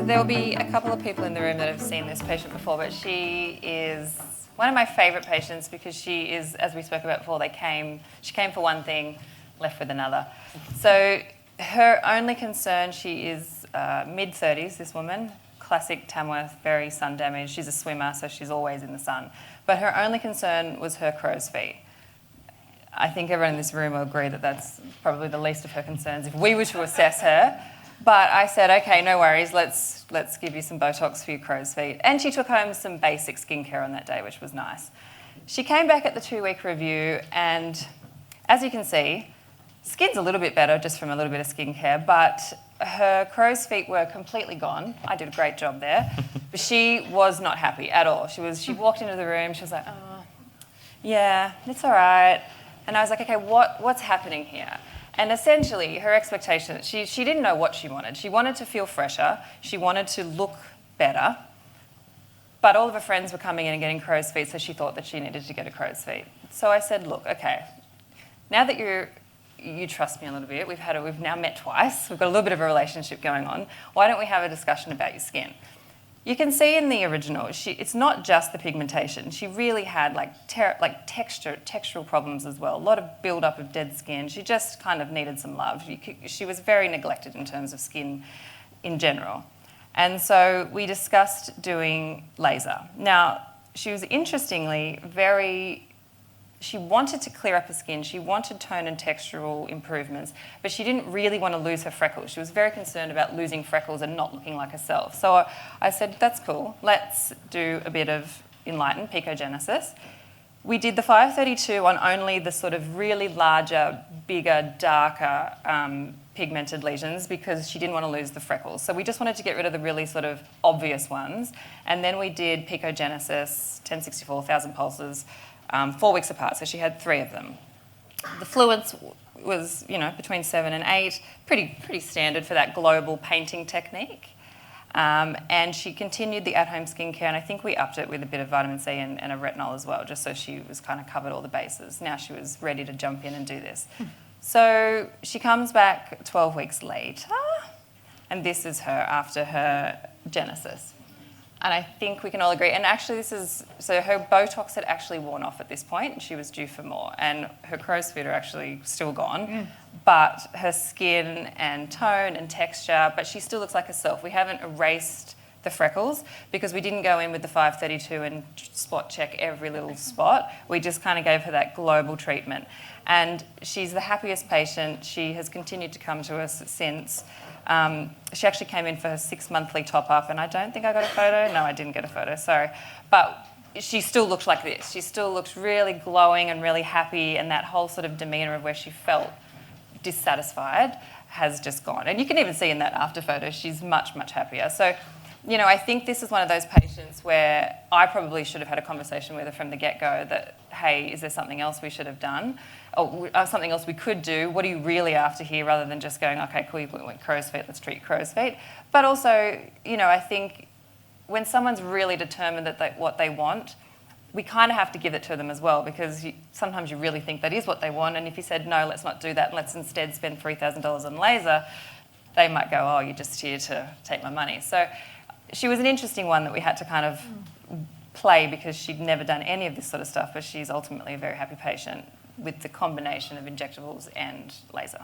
There will be a couple of people in the room that have seen this patient before, but she is one of my favourite patients because she is, as we spoke about before, she came for one thing, left with another. So her only concern, she is mid-30s, this woman, classic Tamworth, very sun damaged. She's a swimmer, so she's always in the sun. But her only concern was her crow's feet. I think everyone in this room will agree that that's probably the least of her concerns if we were to assess her. But I said, okay, no worries, let's give you some Botox for your crow's feet. And she took home some basic skincare on that day, which was nice. She came back at the 2-week review, and as you can see, skin's a little bit better just from a little bit of skincare, but her crow's feet were completely gone. I did a great job there. But she was not happy at all. She walked into the room, she was like, oh, yeah, it's all right. And I was like, okay, what's happening here? And essentially, her expectation, she didn't know what she wanted. She wanted to feel fresher. She wanted to look better. But all of her friends were coming in and getting crow's feet, so she thought that she needed to get a crow's feet. So I said, look, okay, now that you trust me a little bit, we've now met twice, we've got a little bit of a relationship going on, why don't we have a discussion about your skin? You can see in the original, it's not just the pigmentation. She really had textural problems as well. A lot of build-up of dead skin. She just kind of needed some love. She was very neglected in terms of skin in general. And so we discussed doing laser. Now, she was interestingly she wanted to clear up her skin, she wanted tone and textural improvements, but she didn't really want to lose her freckles. She was very concerned about losing freckles and not looking like herself. So I said, that's cool, let's do a bit of Enlighten, picogenesis. We did the 532 on only the sort of really larger, bigger, darker pigmented lesions because she didn't want to lose the freckles. So we just wanted to get rid of the really sort of obvious ones. And then we did picogenesis, 1064, 1,000 pulses, 4 weeks apart, so she had 3 of them. The fluids was, between 7 and 8, pretty standard for that global painting technique. And she continued the at-home skincare, and I think we upped it with a bit of vitamin C and a retinol as well, just so she was kind of covered all the bases. Now she was ready to jump in and do this. So she comes back 12 weeks later, and this is her after her genesis. And I think we can all agree. And actually so her Botox had actually worn off at this point, and she was due for more. And her crow's feet are actually still gone. But her skin and tone and texture, but she still looks like herself. We haven't erased the freckles because we didn't go in with the 532 and spot check every little spot. We just kind of gave her that global treatment. And she's the happiest patient. She has continued to come to us since. She actually came in for her 6 monthly top-up, and I don't think I got a photo. No, I didn't get a photo, sorry. But she still looked like this. She still looked really glowing and really happy, and that whole sort of demeanour of where she felt dissatisfied has just gone. And you can even see in that after photo, she's much, much happier. So, I think this is one of those patients where I probably should have had a conversation with her from the get-go that, hey, is there something else we should have done? Or something else we could do? What are you really after here, rather than just going, okay, cool, you went crow's feet, let's treat crow's feet. But also, I think when someone's really determined that what they want, we kind of have to give it to them as well, because sometimes you really think that is what they want, and if you said, no, let's not do that, and let's instead spend $3,000 on laser, they might go, oh, you're just here to take my money. So she was an interesting one that we had to kind of play because she'd never done any of this sort of stuff, but she's ultimately a very happy patient with the combination of injectables and laser.